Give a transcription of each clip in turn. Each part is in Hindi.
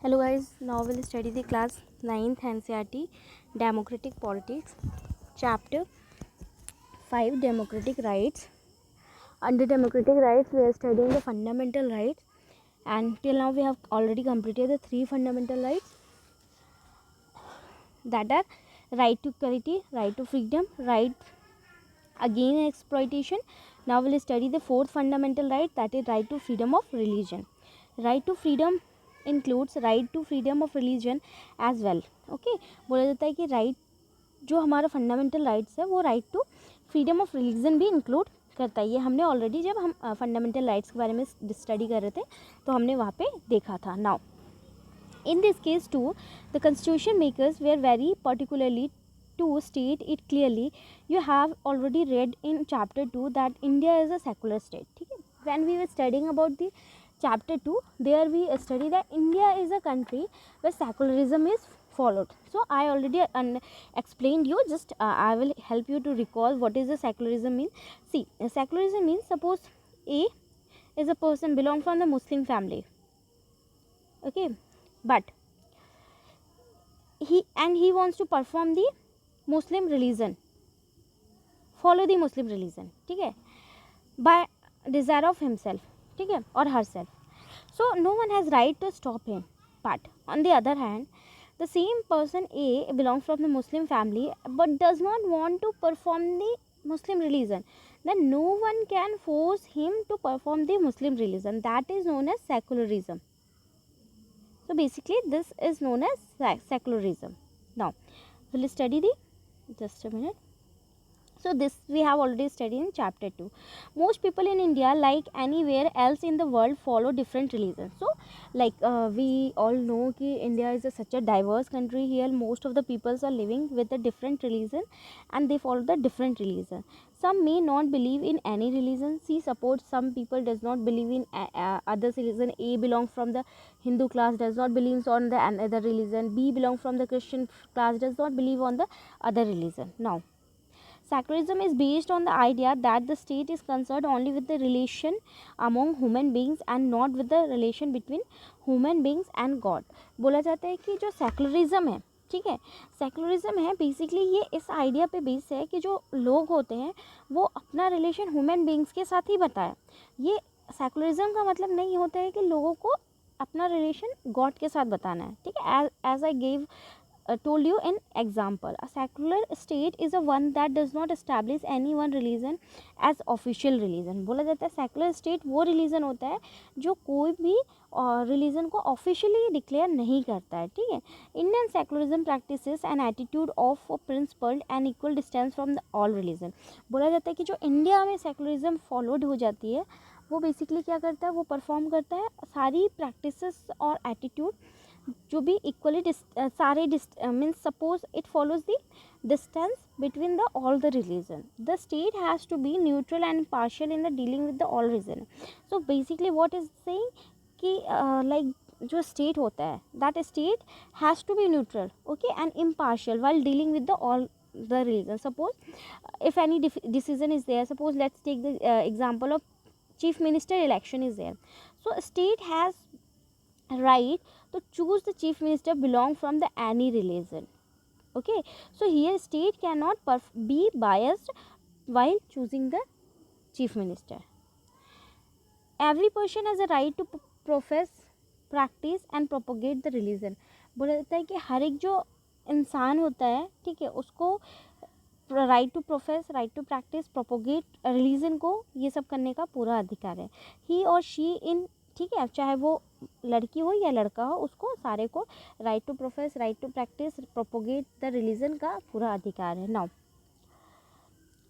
Hello guys, now we'll study the class 9th NCERT Democratic Politics, chapter 5 Democratic Rights. Under democratic rights we are studying the fundamental rights, and till now we have already completed the 3 fundamental rights, that are right to equality, right to freedom, right against exploitation. Now we'll study the 4th fundamental right, that is right to freedom of religion. Right to freedom includes right to freedom of religion as well. Okay, बोला जाता है कि राइट जो हमारा फंडामेंटल राइट्स है वो right to freedom of religion भी इंक्लूड करता है. ये हमने ऑलरेडी जब हम फंडामेंटल राइट्स के बारे में स्टडी कर रहे थे तो हमने वहाँ पे देखा था. Now in this case too, the constitution makers were very particularly to state it clearly. You have already read in chapter 2 that India is a secular state. ठीक है, when we were studying about the chapter 2, there we study that India is a country where secularism is followed. So I already explained you, just I will help you to recall what is the secularism mean. See, secularism means suppose A is a person belong from the Muslim family, okay, but he wants to perform the Muslim religion, follow the Muslim religion, ठीक है, by desire of himself, ठीक है, or herself. So no one has right to stop him. But on the other hand, the same person A belongs from the Muslim family but does not want to perform the Muslim religion, then no one can force him to perform the Muslim religion. That is known as secularism. So basically this is known as secularism. Now we'll study the, just a minute. So this we have already studied in chapter 2. Most people in India, like anywhere else in the world, follow different religions. So like we all know कि India is such a diverse country. Here most of the peoples are living with a different religion and they follow the different religion. Some may not believe in any religion. See, suppose some people does not believe in other religion. A belongs from the Hindu class, does not believe on the another religion. B belongs from the Christian class, does not believe on the other religion. Now secularism is based on the idea that the state is concerned only with the relation among human beings and not with the relation between human beings and God. बोला जाता है कि जो सेकुलरिज्म है, ठीक है, सेकुलरिज्म है बेसिकली ये इस आइडिया पे बेस है कि जो लोग होते हैं वो अपना रिलेशन ह्यूमन बींग्स के साथ ही बताए. ये सेकुलरिज्म का मतलब नहीं होता है कि लोगों को अपना रिलेशन गॉड के साथ बताना है, ठीक है. As I gave told you an example, a secular state is a one that does not establish any one religion as official religion. बोला जाता है secular state वो religion होता है जो कोई भी religion को officially declare नहीं करता है, ठीक है. Indian secularism practices an attitude of principled and equal distance from the all religion. बोला जाता है कि जो इंडिया में secularism followed हो जाती है वो बेसिकली क्या करता है, वो परफॉर्म करता है सारी प्रैक्टिसेस और एटीट्यूड जो भी इक्वली सारे means suppose it follows the distance between the all the religion. The state has to be neutral and partial in the dealing with the all religion. So basically what is saying कि लाइक जो स्टेट होता है that state has to be neutral, okay, and impartial while dealing with the all the religion. Suppose if any decision is there, suppose let's take the example of chief minister election is there. So state has right to choose the chief minister belong from the any religion, okay. So here state cannot be biased while choosing the chief minister. Every person has a right to profess, practice and propagate the religion. बोला जाता है कि हर एक जो इंसान होता है, ठीक है, उसको right to profess, right to practice, propagate religion को ये सब करने का पूरा अधिकार है. ही और शी इन, ठीक है, चाहे वो लड़की हो या लड़का हो, उसको सारे को right to profess, right to practice, propagate the religion का पूरा अधिकार है. Now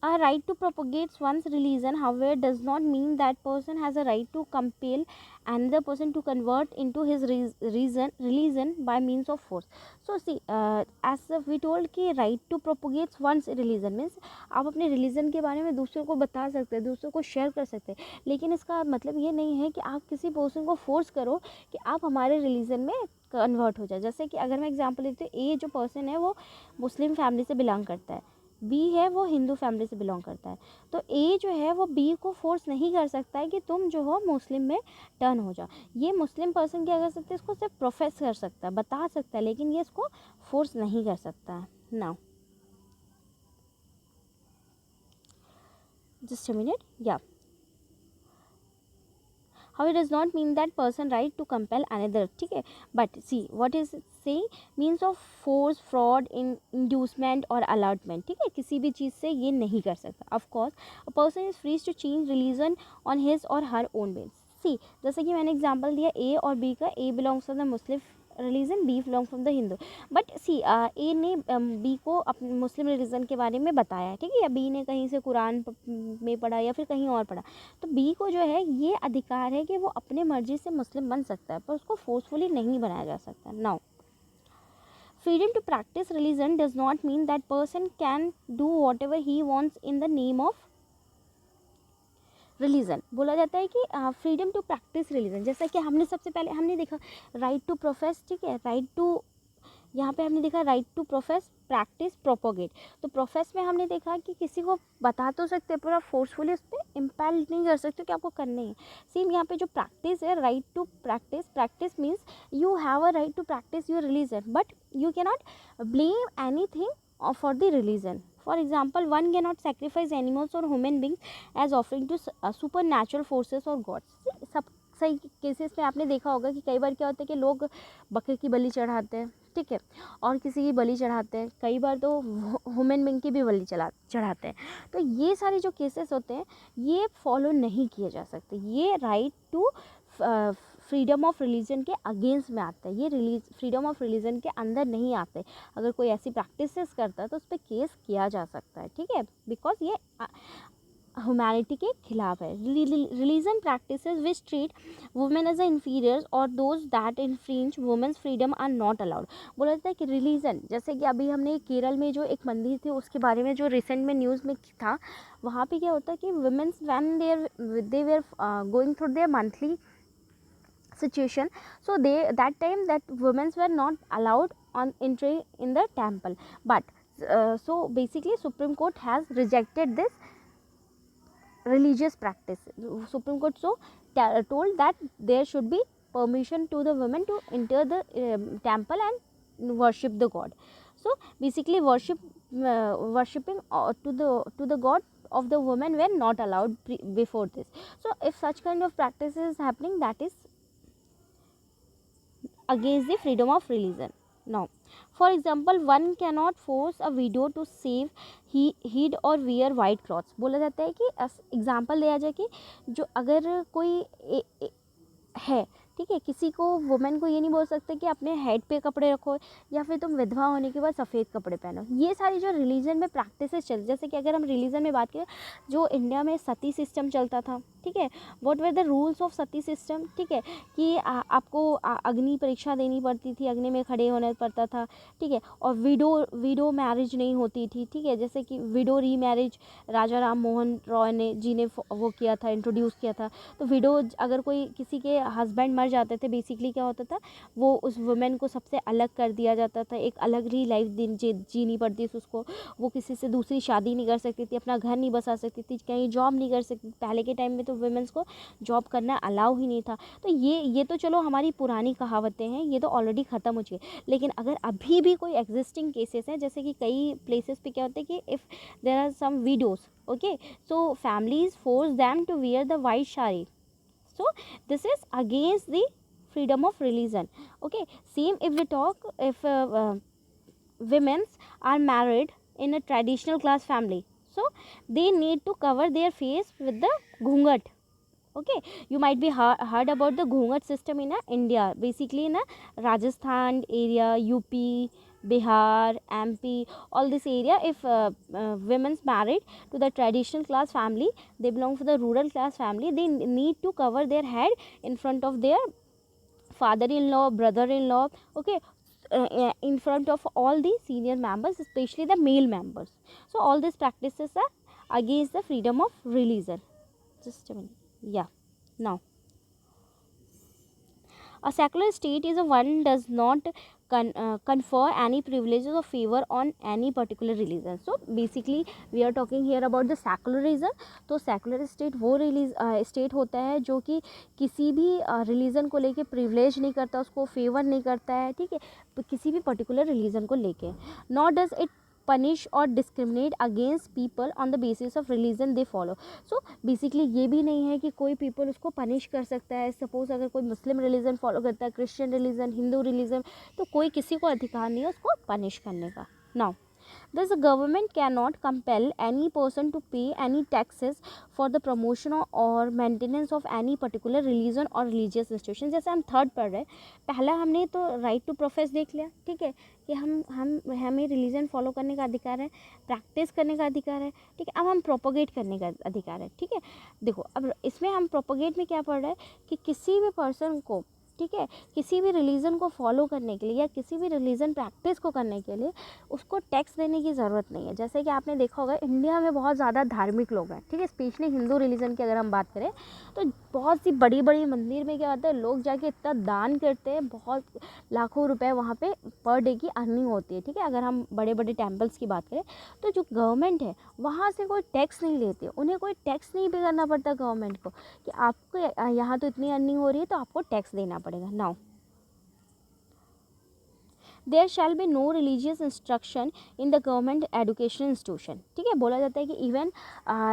a right to propagate one's religion, however, does not mean that person has a right to compel another person to convert into his religion by means of force. So see, as we told कि right to propagate one's religion means आप अपने religion के बारे में दूसरों को बता सकते हैं, दूसरों को शेयर कर सकते हैं, लेकिन इसका मतलब ये नहीं है कि आप किसी पर्सन को फोर्स करो कि आप हमारे रिलीजन में कन्वर्ट हो जाए. जैसे कि अगर मैं एग्जांपल लेती हूँ, ए जो पर्सन है वो मुस्लिम फैमिली से बिलोंग करता है, बी है वो हिंदू फैमिली से बिलोंग करता है, तो ए जो है वो बी को फोर्स नहीं कर सकता है कि तुम जो हो मुस्लिम में टर्न हो जाओ। ये मुस्लिम पर्सन क्या कर सकते हैं, इसको सिर्फ प्रोफेस कर सकता है, बता सकता है, लेकिन ये इसको फोर्स नहीं कर सकता है। Now just a minute, yeah, how it does not mean that person right to compel another, ठीक है, but see what is it saying, means of force, fraud, inducement और allotment, ठीक है, किसी भी चीज़ से ये नहीं कर सकता। of course a person is free to change religion on his or her own basis। सी जैसे कि मैंने एग्जांपल दिया ए और बी का, A belongs to the Muslim religion, B belong from the Hindu, but C A ने बी को अपने मुस्लिम रिलीजन के बारे में बताया, ठीक है, या बी ने कहीं से कुरान में पढ़ा या फिर कहीं और पढ़ा, तो बी को जो है ये अधिकार है कि वो अपने मर्जी से मुस्लिम बन सकता है, पर उसको फोर्सफुली नहीं बनाया जा सकता। Now freedom to practice religion does not mean that person can do whatever he wants in the name of religion. बोला जाता है कि फ्रीडम टू प्रैक्टिस रिलीजन, जैसा कि हमने सबसे पहले हमने देखा राइट टू प्रोफेस, ठीक है, राइट टू, यहाँ पे हमने देखा right to profess, practice, propagate. तो प्रोफेस में हमने देखा कि किसी को बता तो सकते हैं, पूरा फोर्सफुली उस पर इम्पेल नहीं कर सकते कि आपको करने है। सेम यहाँ पे जो प्रैक्टिस है, right to practice, practice means you have a right to practice your religion, but you can not blame anything for the religion. For example, one cannot sacrifice animals or human beings as offering to supernatural forces or gods। सब सही केसेस में आपने देखा होगा कि कई बार क्या होता है कि लोग बकरे की बलि चढ़ाते हैं, ठीक है, और किसी की बलि चढ़ाते हैं, कई बार तो ह्यूमन बीइंग की भी बलि चढ़ाते हैं। तो ये सारे जो केसेस होते हैं ये फॉलो नहीं किए जा सकते, ये right to freedom of religion के अगेंस्ट में आता है, ये फ्रीडम ऑफ रिलीजन के अंदर नहीं आते। अगर कोई ऐसी प्रैक्टिसेस करता है तो उस पर केस किया जा सकता है, ठीक है, बिकॉज ये ह्यूमैनिटी के खिलाफ है। Religion practices which treat women as a inferior और those that infringe women's freedom are not allowed. बोला जाता है कि रिलीजन, जैसे कि अभी हमने केरल में जो एक मंदिर थे उसके बारे में जो रिसेंट में न्यूज़ में था, वहाँ पे क्या होता है कि women's when they were going through their monthly situation, so that time that women were not allowed on entry in the temple, but so basically Supreme Court has rejected this religious practice. Supreme Court so told that there should be permission to the women to enter the temple and worship the god. So basically worshipping to the god of the women were not allowed before this. So if such kind of practice is happening, that is against the freedom of religion. Now, for example, one cannot force a widow to save heed or wear white clothes। बोला जाता है कि एग्जाम्पल दिया जाए कि जो अगर कोई है, ठीक है, किसी को वुमेन को ये नहीं बोल सकते कि अपने हेड पे कपड़े रखो या फिर तुम विधवा होने के बाद सफ़ेद कपड़े पहनो। ये सारी जो रिलीजन में प्रैक्टिसेस चल, जैसे कि अगर हम रिलीजन में बात करें, जो इंडिया में सती सिस्टम चलता था, ठीक है, what were the rules of Sati system, ठीक है, कि आपको अग्नि परीक्षा देनी पड़ती थी, अग्नि में खड़े होना पड़ता था, ठीक है, और विडो मैरिज नहीं होती थी, ठीक है, जैसे कि विडो री मैरिज राजा राम मोहन रॉय जी ने वो किया था, इंट्रोड्यूस किया था। तो विडो अगर कोई किसी के हस्बैंड मर जाते थे, बेसिकली क्या होता था, वो उस वुमेन को सबसे अलग कर दिया जाता था, एक अलग ही लाइफ जीनी पड़ती थी उसको, वो किसी से दूसरी शादी नहीं कर सकती थी, अपना घर नहीं बसा सकती थी, कहीं जॉब नहीं कर सकती। पहले के टाइम में तो वुमेन्स को जॉब करना अलाउ ही नहीं था। तो ये तो चलो हमारी पुरानी कहावतें हैं, ये तो ऑलरेडी ख़त्म हो चुकी है। लेकिन अगर अभी भी कोई एग्जिस्टिंग केसेस हैं, जैसे कि कई प्लेसेस पे क्या होता है कि if there are some widows, okay, so families force them to wear the white sari, so this is against the freedom of religion, okay। Same if we talk, if women are married in a traditional class family, so they need to cover their face with the ghungat, okay। You might be heard about the ghungat system in India, basically in Rajasthan area, UP, Bihar, MP, all this area. If women's married to the traditional class family, they belong to the rural class family, they need to cover their head in front of their father-in-law, brother-in-law, okay, in front of all the senior members, especially the male members. So all these practices are against the freedom of religion. Just a minute. Yeah. Now, a secular state is a one does not confer any privileges or favor on any particular religion. So basically we are talking here about the secularism. तो सेकुलर स्टेट वो स्टेट होता है जो कि किसी भी रिलीजन को लेके प्रिविलेज नहीं करता, उसको फेवर नहीं करता है, ठीक है, किसी भी पर्टिकुलर रिलीजन को लेके. नॉट डज इट पनिश और discriminate against people on the basis of religion they follow. So basically ये भी नहीं है कि कोई पीपल उसको पनिश कर सकता है. सपोज अगर कोई मुस्लिम रिलीजन फॉलो करता है, क्रिश्चियन रिलीजन, हिंदू रिलीजन, तो कोई किसी को अधिकार नहीं है उसको पनिश करने का. Now thus the government cannot compel any person to pay any taxes for the promotion or maintenance of any particular religion or religious institution. जैसे हम थर्ड पढ़ रहे हैं, पहला हमने तो राइट टू प्रोफेस देख लिया, ठीक है, कि हमें रिलीजन फॉलो करने का अधिकार है, प्रैक्टिस करने का अधिकार है, ठीक है. अब हम प्रोपोगेट करने का अधिकार है, ठीक है. देखो अब इसमें हम प्रोपोगेट में क्या पढ़ रहे हैं कि किसी भी पर्सन को, ठीक है, किसी भी रिलीजन को फॉलो करने के लिए या किसी भी रिलीजन प्रैक्टिस को करने के लिए उसको टैक्स देने की ज़रूरत नहीं है. जैसे कि आपने देखा होगा इंडिया में बहुत ज़्यादा धार्मिक लोग हैं, ठीक है, स्पेशली हिंदू रिलीजन की अगर हम बात करें तो बहुत सी बड़ी बड़ी मंदिर में क्या होता है, लोग जाके इतना दान करते हैं, बहुत लाखों रुपए वहाँ पे पर डे की अर्निंग होती है, ठीक है. अगर हम बड़े बड़े टेम्पल्स की बात करें तो जो गवर्नमेंट है वहाँ से कोई टैक्स नहीं लेती, उन्हें कोई टैक्स नहीं पे करना पड़ता गवर्नमेंट को कि आपको यहाँ तो इतनी अर्निंग हो रही है तो आपको टैक्स देना पड़ेगा. Now there shall be no religious instruction in the government education institution. ठीक है, बोला जाता है कि इवन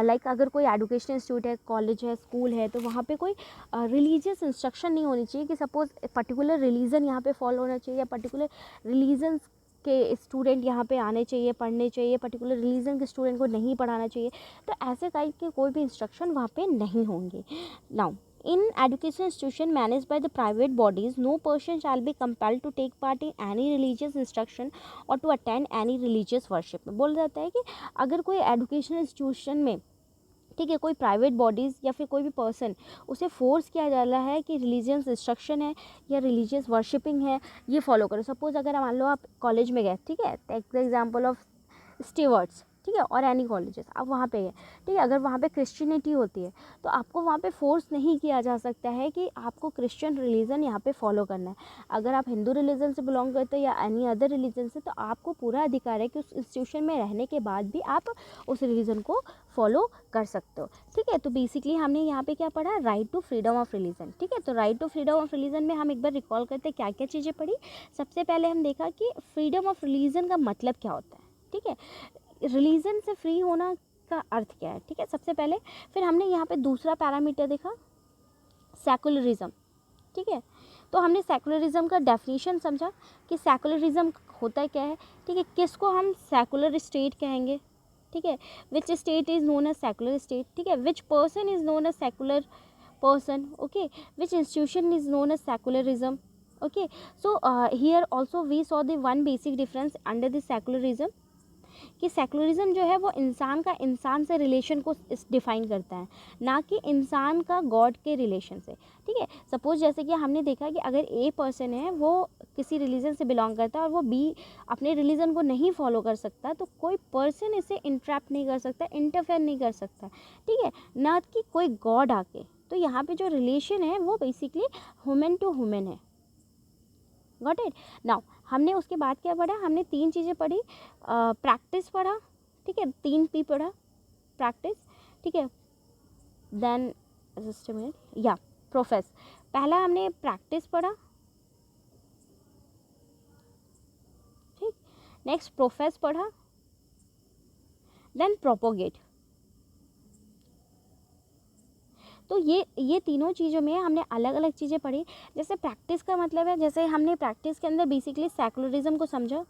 लाइक अगर कोई एजुकेशन इंस्टीट्यूट है, कॉलेज है, स्कूल है, तो वहाँ पे कोई रिलीजियस इंस्ट्रक्शन नहीं होनी चाहिए कि सपोज पर्टिकुलर रिलीजन यहाँ पे फॉलो होना चाहिए या पर्टिकुलर रिलीजन के स्टूडेंट यहाँ पे आने चाहिए, पढ़ने चाहिए, पर्टिकुलर रिलीजन के स्टूडेंट को नहीं पढ़ाना चाहिए. तो ऐसे टाइप के कोई भी इंस्ट्रक्शन वहाँ पे नहीं होंगे. Now in education institution managed by the private bodies, no person shall be compelled to take part in any religious instruction or to attend any religious worship. में बोला जाता है कि अगर कोई एजुकेशन इंस्टीट्यूशन में, ठीक है, कोई प्राइवेट बॉडीज़ या फिर कोई भी पर्सन उसे फोर्स किया जा रहा है कि रिलीजियस इंस्ट्रक्शन है या रिलीजियस वर्शिपिंग है ये फॉलो करो. सपोज अगर मान लो आप कॉलेज में गए, ठीक है, take the example of stewards, ठीक है, और एनी कॉलेजेस, आप वहाँ पे गए, ठीक है, अगर वहाँ पे क्रिश्चियनिटी होती है तो आपको वहाँ पे फोर्स नहीं किया जा सकता है कि आपको क्रिश्चियन रिलीजन यहाँ पे फॉलो करना है. अगर आप हिंदू रिलीजन से बिलोंग करते हो या एनी अदर रिलीजन से, तो आपको पूरा अधिकार है कि उस इंस्टीट्यूशन में रहने के बाद भी आप उस रिलीजन को फॉलो कर सकते हो. ठीक है, तो बेसिकली हमने यहाँ पे क्या पढ़ा, right to freedom of religion. ठीक है, तो right to freedom of religion में हम एक बार रिकॉल करते हैं क्या क्या चीज़ें पढ़ी. सबसे पहले हम देखा कि फ्रीडम ऑफ रिलीजन का मतलब क्या होता है. ठीक है, रिलीजन से फ्री होना का अर्थ क्या है. ठीक है, सबसे पहले फिर हमने यहाँ पे दूसरा पैरामीटर देखा सेकुलरिज्म. ठीक है, तो हमने सेकुलरिज्म का डेफिनेशन समझा कि सेकुलरिज्म होता है क्या है. ठीक है, किसको हम सेकुलर स्टेट कहेंगे. ठीक है, which state is known as secular state. ठीक है, which person is known as secular person. Okay, which institution is known as secularism. Okay, so here also we saw the one basic difference under the secularism कि सेकुलरिज्म जो है वो इंसान का इंसान से रिलेशन को डिफ़ाइन करता है, ना कि इंसान का गॉड के रिलेशन से. ठीक है, सपोज जैसे कि हमने देखा कि अगर ए पर्सन है वो किसी रिलीजन से बिलोंग करता है और वो बी अपने रिलीजन को नहीं फॉलो कर सकता, तो कोई पर्सन इसे इंटरप्ट नहीं कर सकता, इंटरफेयर नहीं कर सकता. ठीक है, ना कि कोई गॉड आके. तो यहाँ पे जो रिलेशन है वो बेसिकली ह्यूमन टू ह्यूमन है. Got it. नाउ हमने उसके बाद क्या पढ़ा, हमने तीन चीज़ें पढ़ी. प्रैक्टिस पढ़ा, ठीक है, 3P पढ़ा, प्रैक्टिस, ठीक है, देन जस्ट अ मिनट, या प्रोफेस. पहला हमने प्रैक्टिस पढ़ा, ठीक, नेक्स्ट प्रोफेस पढ़ा, देन प्रोपोगेट. तो ये तीनों चीज़ों में हमने अलग अलग चीज़ें पढ़ी. जैसे प्रैक्टिस का मतलब है, जैसे हमने प्रैक्टिस के अंदर बेसिकली सेकुलरिज्म को समझा,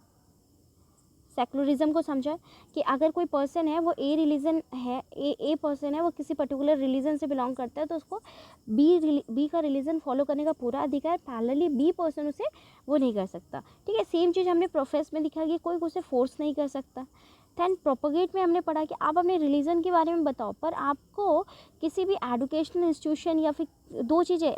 सेकुलरिज्म को समझा कि अगर कोई पर्सन है वो ए रिलीजन है, ए पर्सन है वो किसी पर्टिकुलर रिलीजन से बिलोंग करता है, तो उसको बी का रिलीजन फॉलो करने का पूरा अधिकार, पैरेलली बी पर्सन उसे वो नहीं कर सकता. ठीक है, सेम चीज़ हमने प्रोफेस में दिखा कि कोई उसे फोर्स नहीं कर सकता. दैन प्रोपोगेट में हमने पढ़ा कि आप अपने रिलीजन के बारे में बताओ, पर आपको किसी भी एजुकेशनल इंस्टीट्यूशन या फिर दो चीज़ें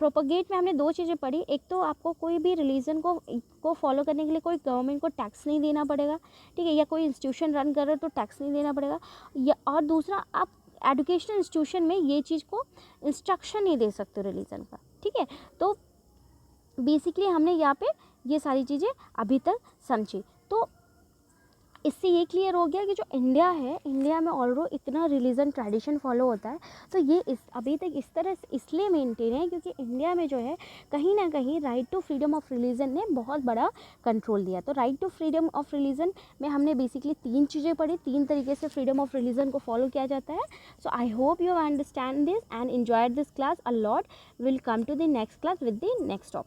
प्रोपोगेट में हमने दो चीज़ें पढ़ी. एक तो आपको कोई भी रिलीजन को फॉलो करने के लिए कोई गवर्नमेंट को टैक्स नहीं देना पड़ेगा. ठीक है, या कोई इंस्टीट्यूशन रन कर रहे हो तो टैक्स नहीं देना पड़ेगा. या और दूसरा, आप एजुकेशनल इंस्टीट्यूशन में ये चीज़ को इंस्ट्रक्शन नहीं दे सकते रिलीजन का. ठीक है, तो बेसिकली हमने यहाँ पे ये सारी चीज़ें अभी तक समझी। तो इससे ये क्लियर हो गया कि जो इंडिया है, इंडिया में ऑलरेडी इतना रिलीजन ट्रेडिशन फॉलो होता है, तो ये अभी तक इस तरह से इसलिए मेंटेन है क्योंकि इंडिया में जो है कहीं ना कहीं right to freedom of religion ने बहुत बड़ा कंट्रोल दिया। तो right to freedom of religion में हमने बेसिकली 3 चीज़ें पढ़ी, 3 तरीके से फ्रीडम ऑफ रिलीजन को फॉलो किया जाता है। So I hope you understand this and enjoyed this class a lot. Will come to the next class with the next topic.